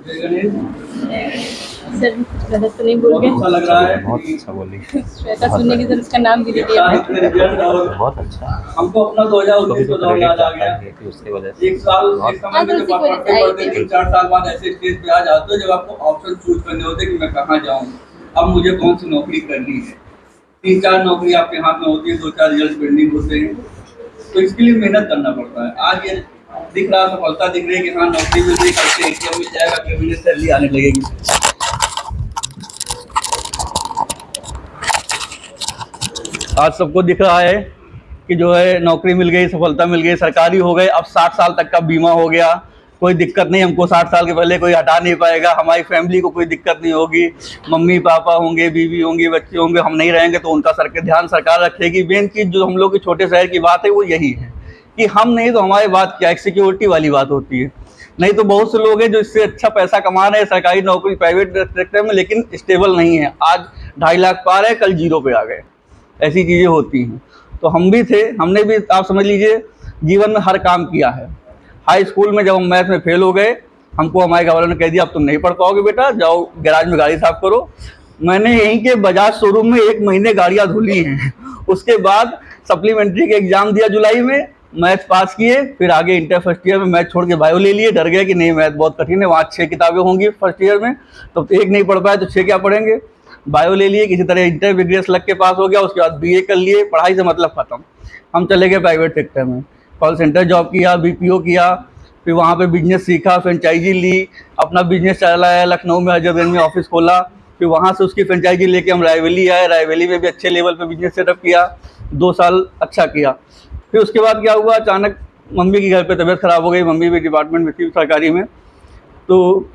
Sir कुछ गलत तो नहीं बोल गए? अच्छा लग रहा है। बहुत अच्छा बोली। श्वेता सुनने की जरूरत, उसका नाम भी ले लिया। बहुत अच्छा। हमको अपना 2019 का दौर याद आ गया। थी उसकी वजह से एक साल एक समय में जब आप पढ़ते पढ़ते 3-4 साल बाद ऐसे स्टेज पे आ जाते हो जब आपको ऑप्शन चूज करने होते कि मैं कहाँ जाऊँ, अब मुझे कौन सी नौकरी करनी है। 3-4 नौकरी आपके हाथ में होती है, 2-4 रिजल्ट पेंडिंग होते हैं, तो इसके लिए मेहनत करना पड़ता है। आज ये दिख रहा, सफलता दिख रही है कि हाँ नौकरी मिल रही, कल से एटीएम मिल जाएगा, अगले महीने सैलरी आने लगेगी। आज सबको दिख रहा है कि जो है नौकरी मिल गई, सफलता मिल गई, सरकारी हो गए, अब 60 साल तक का बीमा हो गया, कोई दिक्कत नहीं, हमको 60 साल के पहले कोई हटा नहीं पाएगा, हमारी फैमिली को कोई दिक्कत नहीं होगी, मम्मी पापा होंगे, बीवी होंगी, बच्चे होंगे, हम नहीं रहेंगे तो उनका ध्यान सरकार रखेगी। मेन चीज़ जो हम लोग के छोटे शहर की बात है वो यही है कि हम नहीं तो हमारी बात क्या, एक सिक्योरिटी वाली बात होती है। नहीं तो बहुत से लोग हैं जो इससे अच्छा पैसा कमा रहे हैं सरकारी नौकरी प्राइवेट सेक्टर में, लेकिन स्टेबल नहीं है। आज 2.5 लाख पा रहे हैं, कल 0 पे आ गए, ऐसी चीज़ें होती हैं। तो हम भी थे, हमने भी आप समझ लीजिए जीवन में हर काम किया है। हाई स्कूल में जब हम मैथ में फेल हो गए, हमको हमारे घरवालों ने कह दिया अब तुम नहीं पढ़ पाओगे बेटा, जाओ गैराज में गाड़ी साफ करो। मैंने यहीं के बजाज शोरूम में 1 महीने गाड़ियाँ धुली हैं। उसके बाद सप्लीमेंट्री का एग्जाम दिया जुलाई में, मैथ पास किए, फिर आगे इंटर फर्स्ट ईयर में मैथ छोड़ के बायो ले लिए। डर गए कि नहीं मैथ बहुत कठिन है, वहाँ 6 किताबें होंगी फर्स्ट ईयर में, तो 1 नहीं पढ़ पाए तो 6 क्या पढ़ेंगे। बायो ले लिए, किसी तरह इंटर विग्रेस लग के पास हो गया, उसके बाद बीए कर लिए, पढ़ाई से मतलब खत्म। हम चले गए प्राइवेट सेक्टर में, कॉल सेंटर जॉब किया, बीपीओ किया, फिर वहाँ पे बिजनेस सीखा, फ्रेंचाइजी ली, अपना बिजनेस चलाया, लखनऊ में हजरतगंज में ऑफिस खोला, फिर वहाँ से उसकी फ्रेंचाइजी लेके हम रायवेली आए, रायवेली में भी अच्छे लेवल पे बिजनेस सेटअप किया, 2 साल अच्छा किया। फिर उसके बाद क्या हुआ, अचानक मम्मी की घर पे तबीयत खराब हो गई, मम्मी भी डिपार्टमेंट में थी सरकारी में, तो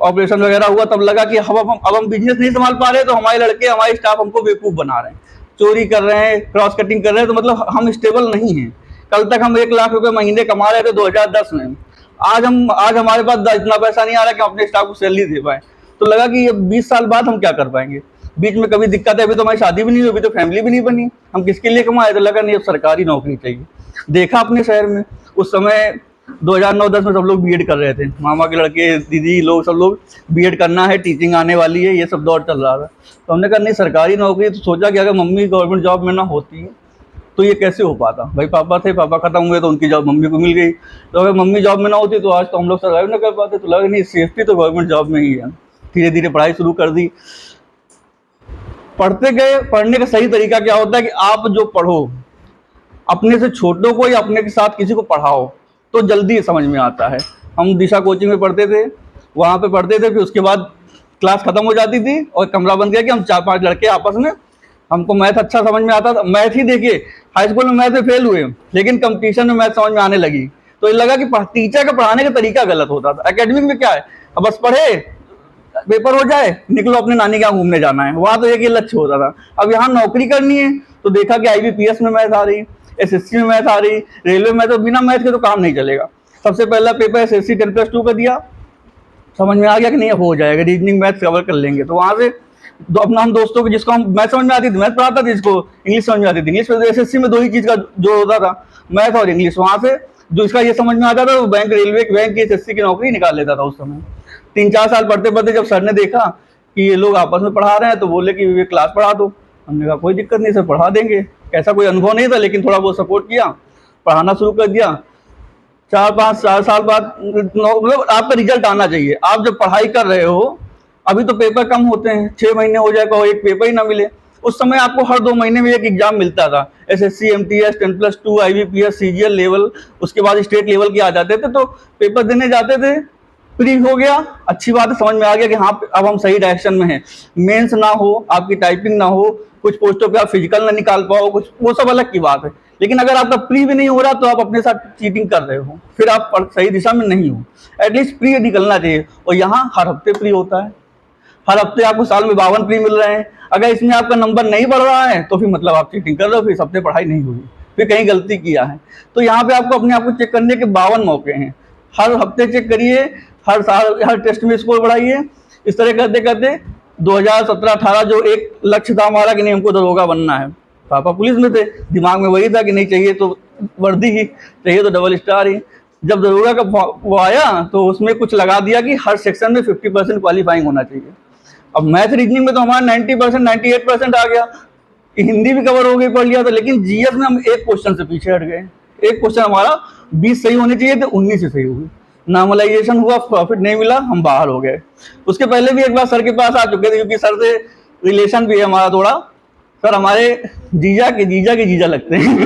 ऑपरेशन वगैरह हुआ, तब लगा कि अब हम बिजनेस नहीं संभाल पा रहे, तो हमारे लड़के हमारे स्टाफ हमको बेवकूफ़ बना रहे हैं, चोरी कर रहे हैं, क्रॉस कटिंग कर रहे हैं, तो मतलब हम स्टेबल नहीं हैं। कल तक हम 1 लाख रुपए महीने कमा रहे थे 2010 में, आज हमारे पास इतना पैसा नहीं आ रहा कि हम अपने स्टाफ को सैलरी दे पाए। तो लगा कि ये 20 साल बाद हम क्या कर पाएंगे। बीच में कभी दिक्कत है, अभी तो हमारी शादी भी नहीं हुई, अभी तो फैमिली भी नहीं बनी, हम किसके लिए कमाए। तो लगा नहीं अब सरकारी नौकरी चाहिए। देखा अपने शहर में उस समय 2009-10 में सब लोग बीएड कर रहे थे, मामा के लड़के, दीदी लोग, सब लोग बीएड करना है, टीचिंग आने वाली है, ये सब दौर चल रहा था। तो हमने कहा नहीं सरकारी नौकरी, तो सोचा कि अगर मम्मी गवर्नमेंट जॉब में ना होती तो ये कैसे हो पाता। भाई पापा थे, पापा खत्म हुए तो उनकी जॉब मम्मी को मिल गई, तो अगर मम्मी जॉब में ना होती तो आज तो हम लोग सर्वाइव ना कर पाते। तो लगा नहीं सेफ्टी तो गवर्नमेंट जॉब में ही है। धीरे धीरे पढ़ाई शुरू कर दी, पढ़ते गए। पढ़ने का सही तरीका क्या होता है कि आप जो पढ़ो, अपने से छोटों को या अपने के साथ किसी को पढ़ाओ तो जल्दी समझ में आता है। हम दिशा कोचिंग में पढ़ते थे, वहाँ पे पढ़ते थे, फिर उसके बाद क्लास खत्म हो जाती थी और कमरा बन गया कि हम 4-5 लड़के आपस में, हमको मैथ अच्छा समझ में आता था। मैथ ही देखिए, हाई स्कूल में मैथ में फेल हुए, लेकिन कंपटीशन में मैथ समझ में आने लगी, तो ये लगा कि टीचर का पढ़ाने का तरीका गलत होता था। एकेडमिक में क्या है, अब बस पढ़े, पेपर हो जाए, निकलो अपने नानी के यहाँ घूमने जाना है, वहाँ तो एक ही लक्ष्य होता था। अब यहाँ नौकरी करनी है तो देखा कि IBPS में मैथ आ रही, SSC में मैथ आ रही, रेलवे में, तो बिना मैथ के तो काम नहीं चलेगा। सबसे पहला पेपर SSC 10+2 का दिया, समझ में आ गया कि नहीं हो जाएगा, रीजनिंग मैथ कवर कर लेंगे। तो वहाँ से अपना हम दोस्तों को, जिसको हम मैथ समझ में आती थी मैथ पढ़ाता था, जिसको इंग्लिश समझ में आती थी इंग्लिश। SSC में 2 ही चीज़ का जो होता था, मैथ और इंग्लिश। वहाँ से जो इसका ये समझ में आता था वो बैंक, रेलवे बैंक की SSC की नौकरी निकाल लेता था उस समय। 3-4 साल पढ़ते पढ़ते जब सर ने देखा कि ये लोग आपस में पढ़ा रहे हैं, तो बोले कि ये क्लास पढ़ा दो। हमने कहा कोई दिक्कत नहीं सर, पढ़ा देंगे। ऐसा कोई अनुभव नहीं था, लेकिन थोड़ा बहुत सपोर्ट किया, पढ़ाना शुरू कर दिया। 4 साल बाद मतलब आपका रिजल्ट आना चाहिए। आप जब पढ़ाई कर रहे हो, अभी तो पेपर कम होते हैं, 6 महीने हो जाएगा और एक पेपर ही ना मिले। उस समय आपको हर 2 महीने में एक एग्जाम मिलता था, SSC, MTS, 10+2, IBPS, CGL level, उसके बाद स्टेट लेवल के आ जाते थे। तो पेपर देने जाते थे, फ्री हो गया, अच्छी बात है, समझ में आ गया कि हाँ अब हम सही डायरेक्शन में हैं। मेंस ना हो, आपकी टाइपिंग ना हो, कुछ पोस्टों पे आप फिजिकल ना निकाल पाओ, कुछ वो सब अलग की बात है। लेकिन अगर आपका प्री भी नहीं हो रहा तो आप अपने साथ चीटिंग कर रहे हो, फिर आप सही दिशा में नहीं हो। एटलीस्ट प्री निकलना चाहिए। और यहाँ हर हफ्ते प्री होता है, हर हफ्ते आपको साल में 52 प्री मिल रहे हैं। अगर इसमें आपका नंबर नहीं बढ़ रहा है तो फिर मतलब आप चीटिंग कर रहे हो, फिर इस हफ्ते पढ़ाई नहीं हुई, फिर कहीं गलती किया है। तो यहाँ पे आपको अपने आप को चेक करने के 52 मौके हैं। हर हफ्ते चेक करिए, हर साल हर टेस्ट में स्कोर बढ़ाइए। इस तरह करते करते 2017-18 जो एक लक्ष्य था हमारा कि नहीं हमको दरोगा बनना है, पापा पुलिस में थे, दिमाग में वही था कि नहीं चाहिए तो वर्दी ही चाहिए, तो डबल स्टार ही। जब दरोगा का वो आया तो उसमें कुछ लगा दिया कि हर सेक्शन में 50% क्वालिफाइंग होना चाहिए। अब मैथ रीजनिंग में तो हमारा 90% 98% आ गया, हिंदी भी कवर हो गई, पढ़ लिया था, लेकिन जीएस में हम एक क्वेश्चन से पीछे हट गए। एक क्वेश्चन हमारा 20 सही होने चाहिए थे, 19 से सही हो गई, नॉर्मलाइजेशन हुआ, प्रॉफिट नहीं मिला, हम बाहर हो गए। उसके पहले भी एक बार सर के पास आ चुके थे, क्योंकि सर से रिलेशन भी है हमारा थोड़ा, सर हमारे जीजा के जीजा लगते हैं।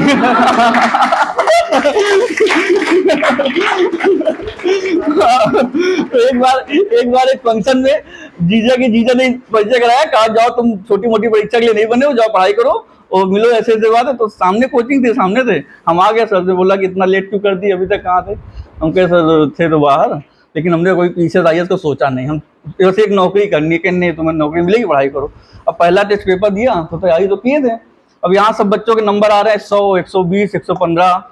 तो एक बार एक फंक्शन में जीजा ने परिचय कराया, कहा जाओ तुम छोटी मोटी परीक्षा के लिए नहीं बने हो, जाओ पढ़ाई करो और मिलो, ऐसे ऐसे बात है। तो सामने कोचिंग थी, सामने थे, हम आ गए, सर से बोला कि इतना लेट क्यों कर दी, अभी तक कहाँ थे? हम कहे सर थे तो बाहर, लेकिन हमने कोई पीछे आईएएस को सोचा नहीं, हम बस एक नौकरी करनी है कि नहीं तुम्हें नौकरी मिलेगी, पढ़ाई करो। अब पहला टेस्ट पेपर दिया तो तैयारी तो किए थे, अब यहाँ सब बच्चों के नंबर आ रहे हैं 100, 120, 115।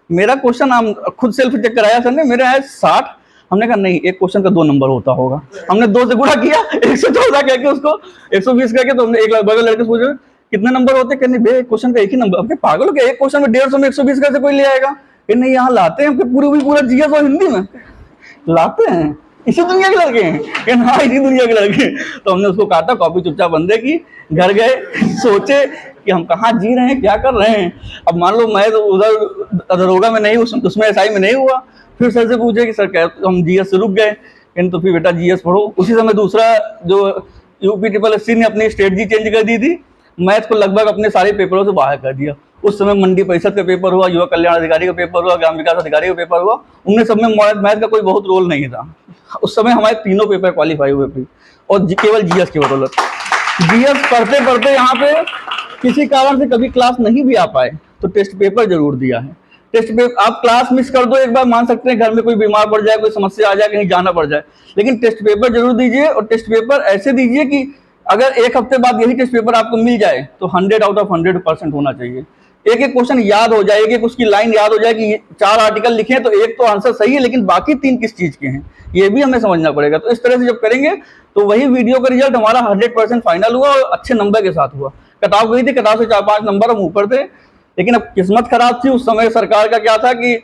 मेरा क्वेश्चन हम खुद सेल्फ चेक कराया सर ने, मेरा है 60। हमने कहा नहीं, एक क्वेश्चन का 2 नंबर होता होगा। हमने 2 से गुणा किया, 114 कह के उसको 120 करके, तो हमने एक बगल लड़के पूछे कितने नंबर होते, कहने बे एक क्वेश्चन का एक ही नंबर। अब पागल हो क्या, एक क्वेश्चन में 150 में 120 कैसे कोई ले आएगा? कि नहीं यहाँ लाते हैं, पूरा जीएस और हिंदी में लाते हैं, इसी दुनिया के लड़के हैं। कि हाँ इसी दुनिया के लड़के। तो हमने उसको काटा, कॉपी चुपचाप बंद की, घर गए, सोचे कि हम कहाँ जी रहे हैं, क्या कर रहे हैं। अब मान लो मैं तो उधर दरोगा में नहीं, उसमें एसआई में नहीं हुआ। फिर सर से पूछे कि सर क्या हम जीएस से रुक गए, तो फिर बेटा जीएस पढ़ो। उसी समय दूसरा जो यूपी ने अपनी स्ट्रेटजी चेंज कर दी थी, मैथ को लगभग अपने सारे पेपरों से बाहर कर दिया। उस समय मंडी परिषद का पेपर हुआ, युवा कल्याण अधिकारी का पेपर हुआ, ग्राम विकास अधिकारी का पेपर हुआ, उनमें सब में मैथ का कोई बहुत रोल नहीं था। उस समय हमारे तीनों पेपर क्वालिफाई हुए थे, और केवल जीएस की बदौलत। जीएस पढ़ते पढ़ते यहाँ पे किसी कारण से कभी क्लास नहीं भी आ पाए तो टेस्ट पेपर जरूर दिया है। टेस्ट पेपर आप क्लास मिस कर दो एक बार, मान सकते हैं घर में कोई बीमार पड़ जाए, कोई समस्या आ जाए, कहीं जाना पड़ जाए, लेकिन टेस्ट पेपर जरूर दीजिए। और टेस्ट पेपर ऐसे दीजिए कि अगर एक हफ्ते बाद यही टेस्ट पेपर आपको मिल जाए तो 100 आउट ऑफ 100% होना चाहिए। एक एक क्वेश्चन याद हो जाए, एक उसकी लाइन याद हो जाए कि 4 आर्टिकल लिखे हैं तो एक तो आंसर सही है, लेकिन बाकी 3 किस चीज के हैं, ये भी हमें समझना पड़ेगा। तो इस तरह से जब करेंगे तो वही वीडियो का रिजल्ट हमारा 100% फाइनल हुआ और अच्छे नंबर के साथ हुआ। कटाव गई थी, कटाव से 4-5 नंबर हम ऊपर थे, लेकिन अब किस्मत खराब थी। उस समय सरकार का क्या था कि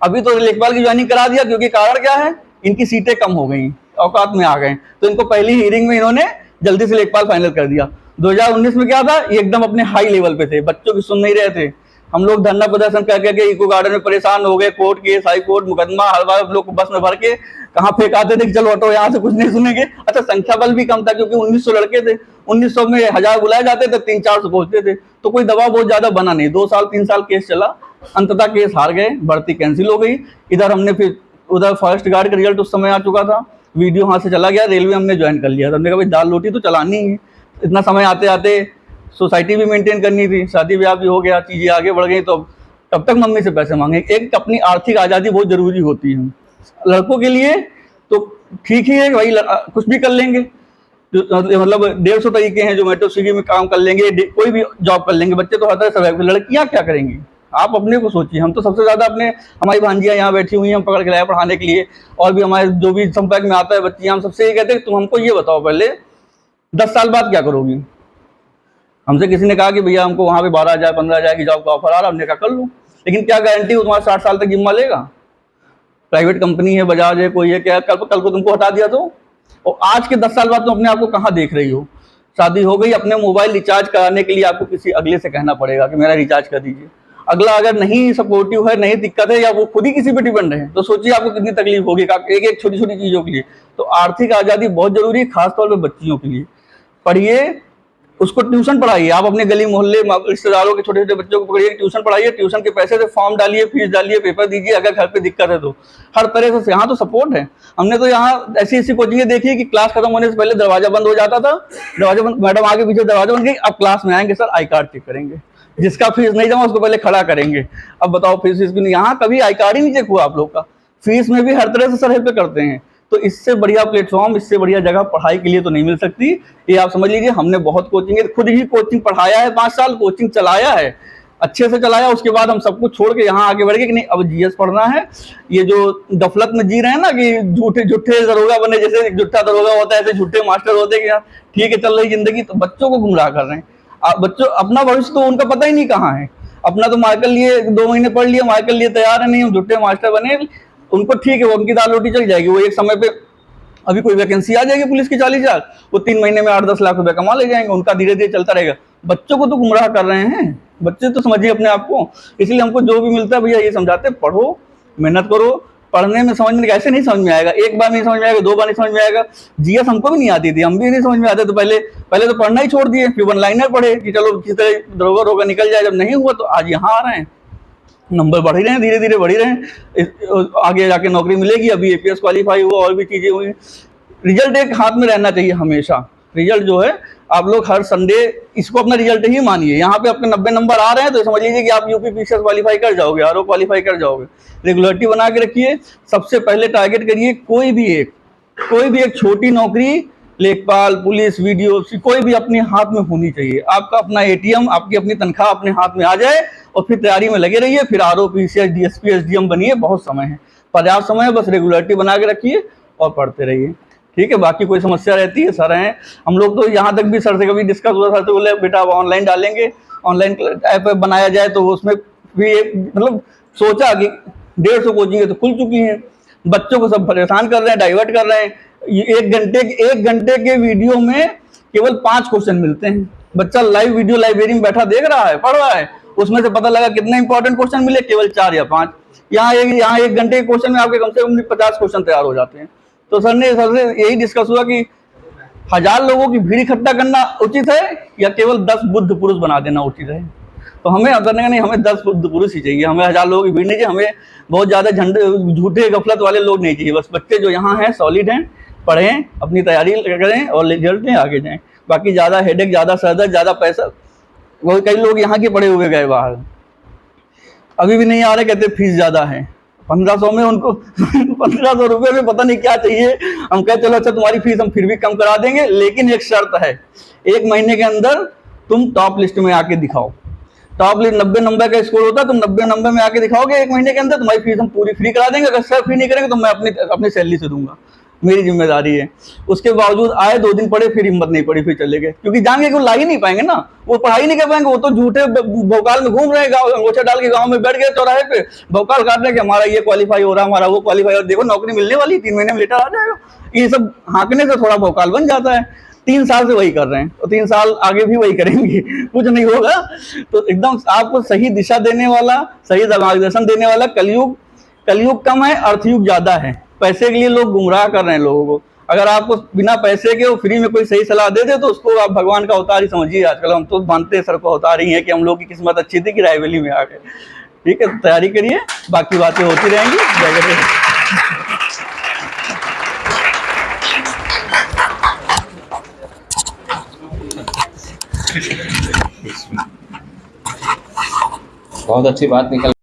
अभी तो लेखपाल की ज्वाइनिंग करा दिया, क्योंकि कारण क्या है, इनकी सीटें कम हो गई, औकात में आ गए, तो इनको पहली हियरिंग में इन्होंने जल्दी से लेखपाल फाइनल कर दिया। 2019 में क्या था, ये एकदम अपने हाई लेवल पे थे, बच्चों की सुन नहीं रहे थे। हम लोग धरना प्रदर्शन करके इको गार्डन में परेशान हो गए, कोर्ट केस, हाई कोर्ट, मुकदमा, हर बार लोग बस में भर के कहाँ फेंकाते थे कि चलो हटो यहाँ से, कुछ नहीं सुनेंगे। अच्छा, संख्या बल भी कम था, क्योंकि 1900 लड़के थे, 1900 में 1000 बुलाए जाते थे, 300-400 पहुंचते थे, तो कोई दबाव बहुत ज्यादा बना नहीं। 2 साल 3 साल केस चला, अंततः केस हार गए, भर्ती कैंसिल हो गई। इधर हमने फिर उधर फॉरेस्ट गार्ड का रिजल्ट उस समय आ चुका था, वीडियो वहां से चला गया, रेलवे हमने ज्वाइन कर लिया था। हमने कहा भाई दाल रोटी तो चलानी है, इतना समय आते आते सोसाइटी भी मेंटेन करनी थी, शादी ब्याह भी हो गया, चीजें आगे बढ़ गई, तो कब तक मम्मी से पैसे मांगे। एक अपनी आर्थिक आज़ादी बहुत जरूरी होती है लड़कों के लिए, तो ठीक ही है भाई, कुछ भी कर लेंगे, मतलब 150 तरीके हैं, जोमेटो स्विगी में काम कर लेंगे, कोई भी जॉब कर लेंगे, बच्चे तो हर तरह से। लड़कियां क्या करेंगी, आप अपने को सोचिए। हम तो सबसे ज्यादा अपने, हमारी भांजियां यहाँ बैठी हुई हैं, हम पकड़ के लाए पढ़ाने के लिए, और भी हमारे जो भी संपर्क में आता है बच्चियां, हम सबसे ये कहते हैं तुम हमको ये बताओ पहले 10 साल बाद क्या करोगी। हमसे किसी ने कहा कि भैया हमको वहाँ पे 12,000 15,000 की जॉब का ऑफर आ रहा, हमने कहा कर लो, लेकिन क्या गारंटी हो तुम्हारा 60 साल तक जिम्मा लेगा। प्राइवेट कंपनी है, बजाज है, कोई है, क्या कल को तुमको हटा दिया तो। और आज के 10 साल बाद तुम अपने आप को कहाँ देख रही हो। शादी हो गई, अपने मोबाइल रिचार्ज कराने के लिए आपको किसी अगले से कहना पड़ेगा कि मेरा रिचार्ज कर दीजिए। अगला अगर नहीं सपोर्टिव है, नहीं दिक्कत है, या वो खुद ही किसी पे डिपेंड है, तो सोचिए आपको कितनी तकलीफ होगी एक एक छोटी छोटी चीजों के लिए। तो आर्थिक आज़ादी बहुत जरूरी है, खासतौर पर बच्चियों के लिए। पढ़िए, उसको ट्यूशन पढ़ाइए, आप अपने गली मोहल्ले रिश्तेदारों के छोटे छोटे बच्चों को पकड़िए, ट्यूशन पढ़ाइए, ट्यूशन के पैसे से फॉर्म डालिए, फीस डालिए, पेपर दीजिए। अगर घर पे दिक्कत है तो हर तरह से यहाँ तो सपोर्ट है। हमने तो यहाँ ऐसी ऐसी कोचिंगें देखी है कि क्लास खत्म होने से पहले दरवाजा बंद हो जाता था, दरवाजा बंद, मैडम आगे पीछे दरवाजा बंद गई, अब क्लास में आएंगे सर, आई कार्ड चेक करेंगे, जिसका फीस नहीं जमा उसको पहले खड़ा करेंगे। अब बताओ फीस क्यों नहीं, यहाँ कभी आई कार्ड ही नहीं चेक हुआ आप लोग का, फीस में भी हर तरह से सर हेल्प करते हैं। तो इससे बढ़िया प्लेटफॉर्म, इससे बढ़िया जगह पढ़ाई के लिए तो नहीं मिल सकती, ये आप समझ लीजिए। हमने बहुत कोचिंग, खुद ही कोचिंग पढ़ाया है, 5 साल कोचिंग चलाया है, अच्छे से चलाया। उसके बाद हम सब कुछ छोड़ के यहाँ आगे बढ़ गए कि नहीं अब जीएस पढ़ना है। ये जो गफलत में जी रहे हैं ना कि झूठे झूठे दरोगा बने, जैसे झूठा दरोगा होता है ऐसे झूठे मास्टर होते हैं कि ठीक है चल रही जिंदगी, तो बच्चों को गुमराह कर रहे हैं। बच्चों अपना भविष्य तो उनका पता ही नहीं कहाँ है। अपना तो मार्कर लिए 2 महीने पढ़ लिए, मार्कर लिए तैयार है नहीं, हम झूठे मास्टर बने। उनको ठीक है, वो उनकी दाल रोटी चल जाएगी, वो एक समय पे अभी कोई वैकेंसी आ जाएगी पुलिस की 40,000, वो 3 महीने में 8-10 लाख रुपए कमा ले जाएंगे, उनका धीरे धीरे चलता रहेगा। बच्चों को तो गुमराह कर रहे हैं, बच्चे तो समझिए अपने आप को। इसलिए हमको जो भी मिलता है भैया ये समझाते हैं, पढ़ो, मेहनत करो। पढ़ने में समझ में कैसे नहीं समझ में आएगा, एक बार नहीं समझ में आएगा, 2 बार नहीं समझ में आएगा। जीएस हमको भी नहीं आती थी, हम भी नहीं समझ में आते तो पहले तो पढ़ना ही छोड़ दिए, फिर वन लाइनर पढ़े कि चलो किसी तरह दरोगा निकल जाए। जब नहीं हुआ तो आज यहाँ आ रहे हैं, नंबर बढ़ ही रहे हैं, धीरे धीरे बढ़ ही रहे हैं, आगे जाके नौकरी मिलेगी। अभी एपीएस क्वालिफाई हुआ, और भी चीजें हुई। रिजल्ट एक हाथ में रहना चाहिए हमेशा। रिजल्ट जो है, आप लोग हर संडे इसको अपना रिजल्ट ही मानिए। यहाँ पे आपके 90 नंबर आ रहे हैं तो समझ लीजिए कि आप यूपी पीसीएस क्वालिफाई कर जाओगे, आरओ क्वालिफाई कर जाओगे। रेगुलरिटी बना के रखिए, सबसे पहले टारगेट करिए कोई भी एक छोटी नौकरी, लेखपाल, पुलिस, वीडियो, कोई भी अपने हाथ में होनी चाहिए। आपका अपना एटीएम, आपकी अपनी तनख्वाह अपने हाथ में आ जाए और फिर तैयारी में लगे रहिए। फिर आरओ, पीसीएस, डीएसपी, एसडीएम बनिए, बहुत समय है, पर्याप्त समय है, बस रेगुलरिटी बना के रखिए और पढ़ते रहिए, ठीक है। बाकी कोई समस्या रहती है, सर हैं हम लोग तो यहाँ तक भी सर से कभी डिस्कस हुआ, सर से बोले बेटा आप ऑनलाइन डालेंगे, ऑनलाइन ऐप बनाया जाए, तो उसमें भी मतलब सोचा कि 150 कोचिंग तो खुल चुकी हैं, बच्चों को सब परेशान कर रहे हैं, डाइवर्ट कर रहे हैं। एक घंटे के वीडियो में केवल 5 क्वेश्चन मिलते हैं। बच्चा लाइव वीडियो लाइब्रेरी में बैठा देख रहा है, पढ़ रहा है, उसमें से पता लगा कितने इंपॉर्टेंट क्वेश्चन मिले, केवल 4 या 5। यहाँ एक घंटे के क्वेश्चन में आपके कम से कम 50 क्वेश्चन तैयार हो जाते हैं। तो सर से यही डिस्कस हुआ कि 1000 लोगों की भीड़ इकट्ठा करना उचित है या केवल 10 बुद्ध पुरुष बना देना उचित है। तो हमें करने का नहीं, हमें 10 बुद्ध पुरुष ही चाहिए, हमें 1000 लोगों की भीड़ नहीं चाहिए, हमें बहुत ज्यादा झूठे गफलत वाले लोग नहीं चाहिए। बस बच्चे जो यहाँ हैं सॉलिड हैं, पढ़ें, अपनी तैयारी करें और रिजल्ट में आगे जाएं। बाकी ज्यादा हेडेक, ज्यादा सरदर्द, ज्यादा पैसा, वो कई लोग यहाँ के पढ़े हुए गए बाहर, अभी भी नहीं आ रहे, कहते फीस ज्यादा है। 1500 में उनको 1500 रुपये में पता नहीं क्या चाहिए। हम कहे चलो अच्छा तुम्हारी फीस हम फिर भी कम करा देंगे, लेकिन एक शर्त है, 1 महीने के अंदर तुम टॉप लिस्ट में आके दिखाओ। टॉप लिस्ट 90 नंबर का स्कोर होता है, तुम 90 नंबर में आके दिखाओगे 1 महीने के अंदर, तुम्हारी फीस हम पूरी फ्री करा देंगे। अगर सर फ्री नहीं करेंगे तो मैं अपनी सैलरी से दूंगा, मेरी जिम्मेदारी है। उसके बावजूद आए, 2 दिन पढ़े, फिर हिम्मत नहीं पड़ी, फिर चले गए, क्योंकि जाएंगे वो ला ही नहीं पाएंगे ना, वो पढ़ाई नहीं कर पाएंगे। वो तो झूठे भोकाल में घूम रहे हैं, गाँव अंगोछा डाल के गाँव में बैठ गए चौराहे पे, भोकाल काट रहे कि हमारा ये क्वालिफाई हो रहा, हमारा वो क्वालिफाई हो रहा। देखो नौकरी मिलने वाली, 3 महीने में लेटर आ जाएगा। ये सब हाँकने से थोड़ा भोकाल बन जाता है। 3 साल से वही कर रहे हैं और 3 साल आगे भी वही करेंगे, कुछ नहीं होगा। तो एकदम आपको सही दिशा देने वाला, सही मार्गदर्शन देने वाला कलयुग कम है, अर्थयुग ज्यादा है। पैसे के लिए लोग गुमराह कर रहे हैं लोगों को। अगर आपको बिना पैसे के वो फ्री में कोई सही सलाह दे दे तो उसको आप भगवान का अवतार ही समझिए। आजकल हम तो मानते हैं सर को अवतार ही है कि हम लोग की किस्मत अच्छी थी कि रायबरेली में आ गए। ठीक है, तैयारी करिए, बाकी बातें होती रहेंगी। जय जय। बहुत अच्छी बात निकल